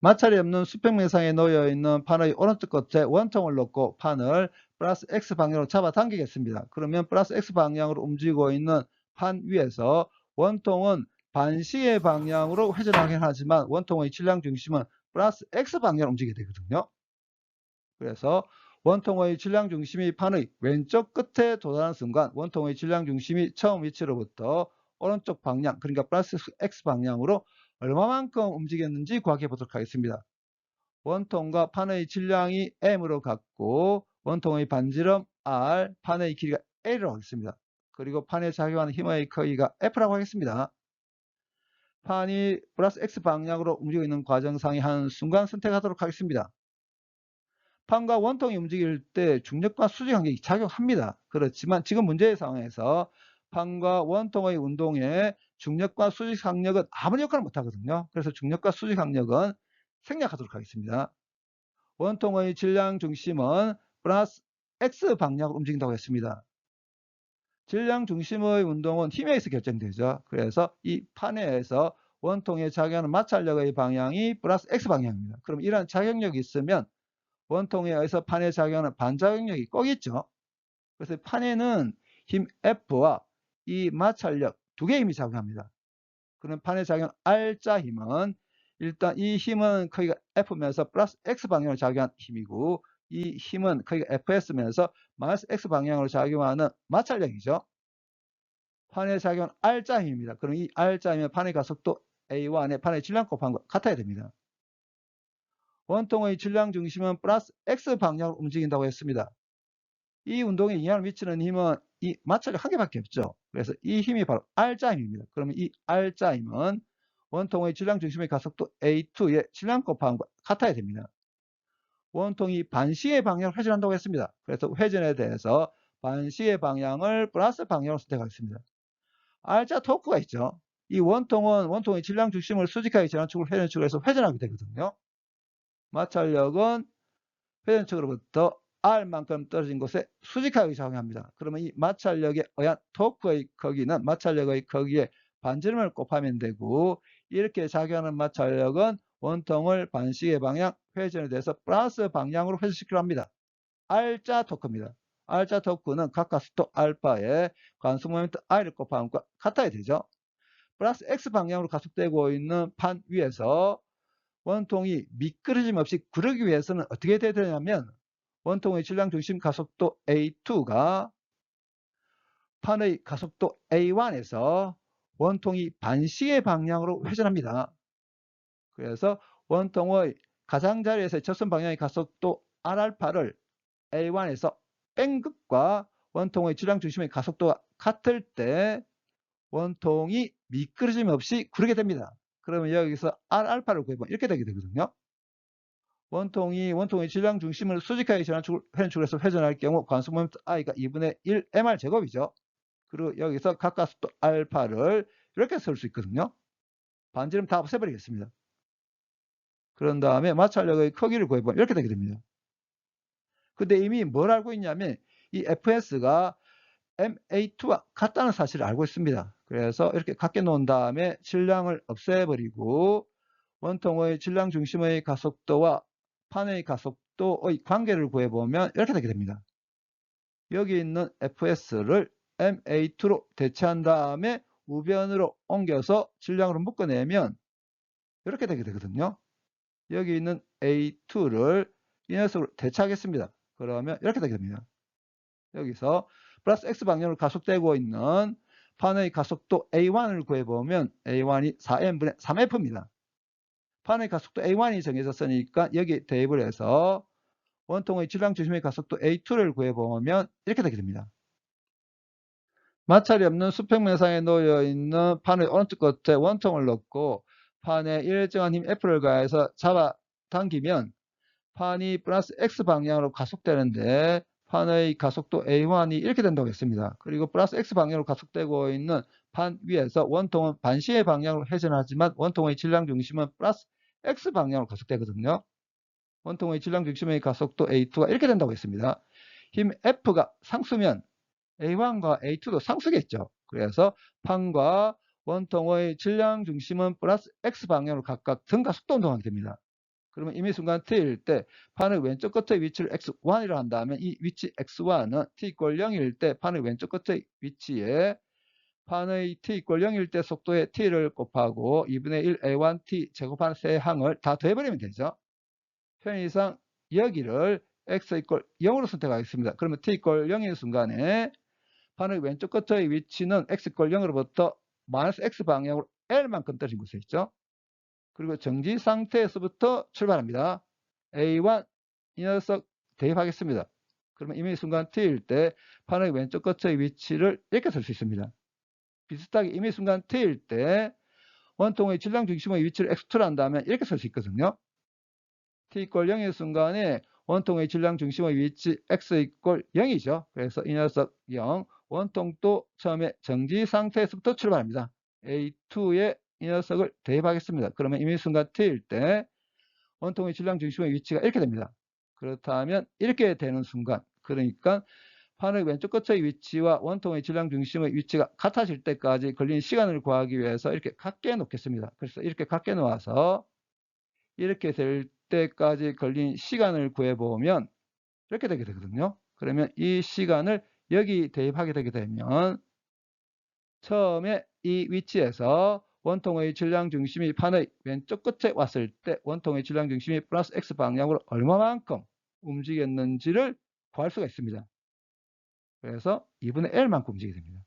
마찰이 없는 수평면상에 놓여 있는 판의 오른쪽 끝에 원통을 놓고 판을 플러스 X 방향으로 잡아당기겠습니다. 그러면 플러스 X 방향으로 움직이고 있는 판 위에서 원통은 반시의 방향으로 회전하긴 하지만 원통의 질량 중심은 플러스 X 방향으로 움직이게 되거든요. 그래서 원통의 질량 중심이 판의 왼쪽 끝에 도달하는 순간 원통의 질량 중심이 처음 위치로부터 오른쪽 방향, 그러니까 플러스 X 방향으로 얼마만큼 움직였는지 구하게 보도록 하겠습니다. 원통과 판의 질량이 M으로 갖고 원통의 반지름 R, 판의 길이가 L이라고 하겠습니다. 그리고 판에 작용하는 힘의 크기가 F라고 하겠습니다. 판이 플러스 X 방향으로 움직이고 있는 과정상의 한 순간 선택하도록 하겠습니다. 판과 원통이 움직일 때 중력과 수직 간격이 작용합니다. 그렇지만 지금 문제의 상황에서 판과 원통의 운동에 중력과 수직 강력은 아무리 역할을 못하거든요. 그래서 중력과 수직 강력은 생략하도록 하겠습니다. 원통의 질량 중심은 플러스 X 방향으로 움직인다고 했습니다. 질량 중심의 운동은 힘에 의해서 결정되죠. 그래서 이 판에서 원통에 작용하는 마찰력의 방향이 플러스 X 방향입니다. 그럼 이러한 작용력이 있으면 원통에 의해서 판에 작용하는 반작용력이 꼭 있죠. 그래서 판에는 힘 F와 이 마찰력 두 개의 힘이 작용합니다. 그럼 판에 작용하는 R자 힘은 일단 이 힘은 크기가 F면서 플러스 X 방향으로 작용하는 힘이고 이 힘은 크기가 FS면서 마이너스 X 방향으로 작용하는 마찰력이죠. 판에 작용하는 R자 힘입니다. 그럼 이 R자 힘은 판의 가속도 A1의 판의 질량 곱한 것 같아야 됩니다. 원통의 질량 중심은 플러스 X 방향으로 움직인다고 했습니다. 이 운동에 영향을 미치는 힘은 이 마찰력 한 개밖에 없죠. 그래서 이 힘이 바로 R자 힘입니다. 그러면 이 R자 힘은 원통의 질량 중심의 가속도 A2의 질량 곱함과 같아야 됩니다. 원통이 반시의 방향을 회전한다고 했습니다. 그래서 회전에 대해서 반시의 방향을 플러스 방향으로 선택하겠습니다. R자 토크가 있죠. 이 원통은 원통의 질량 중심을 수직하게 전환축으로 회전축으로 해서 회전하게 되거든요. 마찰력은 회전축으로부터 R만큼 떨어진 곳에 수직하게 작용합니다. 그러면 이 마찰력에 의한 토크의 크기는 마찰력의 크기에 반지름을 곱하면 되고 이렇게 작용하는 마찰력은 원통을 반시의 방향 회전에 대해서 플러스 방향으로 회전시키려 합니다. R자 토크입니다. R자 토크는 각가속도 알파에 관수 모멘트 I를 곱하는 것과 같아야 되죠. 플러스 X 방향으로 가속되고 있는 판 위에서 원통이 미끄러짐 없이 구르기 위해서는 어떻게 돼야 되냐면 원통의 질량 중심 가속도 A2가 판의 가속도 A1에서 원통이 반시의 방향으로 회전합니다. 그래서 원통의 가장자리에서 접선 방향의 가속도 R알파를 A1에서 뺀 것과 원통의 질량 중심의 가속도가 같을 때 원통이 미끄러짐 없이 구르게 됩니다. 그러면 여기서 R알파를 구해보면 이렇게 되게 되거든요. 원통의 질량 중심을 수직하게 회전축을 해서 회전할 경우 관수 모멘트 I가 2분의 1 mr 제곱이죠. 그리고 여기서 각가속도 알파를 이렇게 쓸 수 있거든요. 반지름 다 없애버리겠습니다. 그런 다음에 마찰력의 크기를 구해보면 이렇게 되게 됩니다. 근데 이미 뭘 알고 있냐면 이 FS가 MA2와 같다는 사실을 알고 있습니다. 그래서 이렇게 같게 놓은 다음에 질량을 없애버리고 원통의 질량 중심의 가속도와 판의 가속도의 관계를 구해보면 이렇게 되게 됩니다. 여기 있는 FS를 MA2로 대체한 다음에 우변으로 옮겨서 질량으로 묶어내면 이렇게 되게 되거든요. 여기 있는 A2를 이 녀석으로 대체하겠습니다. 그러면 이렇게 되게 됩니다. 여기서 플러스 X 방향으로 가속되고 있는 판의 가속도 A1을 구해보면 A1이 4n분의 3F입니다. 판의 가속도 A1이 정해졌으니까 여기 대입을 해서 원통의 질량 중심의 가속도 A2를 구해보면 이렇게 되게 됩니다. 마찰이 없는 수평면상에 놓여 있는 판의 오른쪽 끝에 원통을 넣고 판에 일정한 힘 F를 가해서 잡아당기면 판이 플러스 X 방향으로 가속되는데 판의 가속도 A1이 이렇게 된다고 했습니다. 그리고 플러스 X 방향으로 가속되고 있는 판 위에서 원통은 반시의 방향으로 회전하지만 원통의 질량 중심은 플러스 X 방향으로 가속되거든요. 원통의 질량 중심의 가속도 A2가 이렇게 된다고 했습니다. 힘 F가 상수면 A1과 A2도 상수겠죠. 그래서 판과 원통의 질량 중심은 플러스 X 방향으로 각각 등가속도 운동하게 됩니다. 그러면 임의 순간 t일 때 판의 왼쪽 끝의 위치를 x1이라 한다면 이 위치 x1은 t 이퀄 0일 때 판의 왼쪽 끝의 위치에 판의 t 이퀄 0일 때 속도의 t를 곱하고 2분의 1 a1t 제곱한 세 항을 다 더해버리면 되죠. 편의상 여기를 x 이퀄 0으로 선택하겠습니다. 그러면 t 이퀄 0인 순간에 판의 왼쪽 끝의 위치는 x 이퀄 0으로부터 마이너스 x 방향으로 L만큼 떨어진 곳에 있죠. 그리고 정지 상태에서부터 출발합니다. A1 이 녀석 대입하겠습니다. 그러면 임의 순간 t일 때 판의 왼쪽 끝의 위치를 이렇게 쓸 수 있습니다. 비슷하게 임의 순간 t일 때 원통의 질량 중심의 위치를 x2로 한다면 이렇게 쓸 수 있거든요. t 이퀄 0의 순간에 원통의 질량 중심의 위치 x 이퀄 0이죠. 그래서 이 녀석 0, 원통도 처음에 정지 상태에서부터 출발합니다. A2에 이 녀석을 대입하겠습니다. 그러면 임의 순간 t일 때 원통의 질량 중심의 위치가 이렇게 됩니다. 그렇다면 이렇게 되는 순간, 그러니까 판의 왼쪽 끝의 위치와 원통의 질량 중심의 위치가 같아질 때까지 걸린 시간을 구하기 위해서 이렇게 같게 놓겠습니다. 그래서 이렇게 같게 놓아서 이렇게 될 때까지 걸린 시간을 구해보면 이렇게 되게 되거든요. 그러면 이 시간을 여기 대입하게 되게 되면 처음에 이 위치에서 원통의 질량 중심이 판의 왼쪽 끝에 왔을 때 원통의 질량 중심이 플러스 x 방향으로 얼마만큼 움직였는지를 구할 수가 있습니다. 그래서 2분의 L만큼 움직이게 됩니다.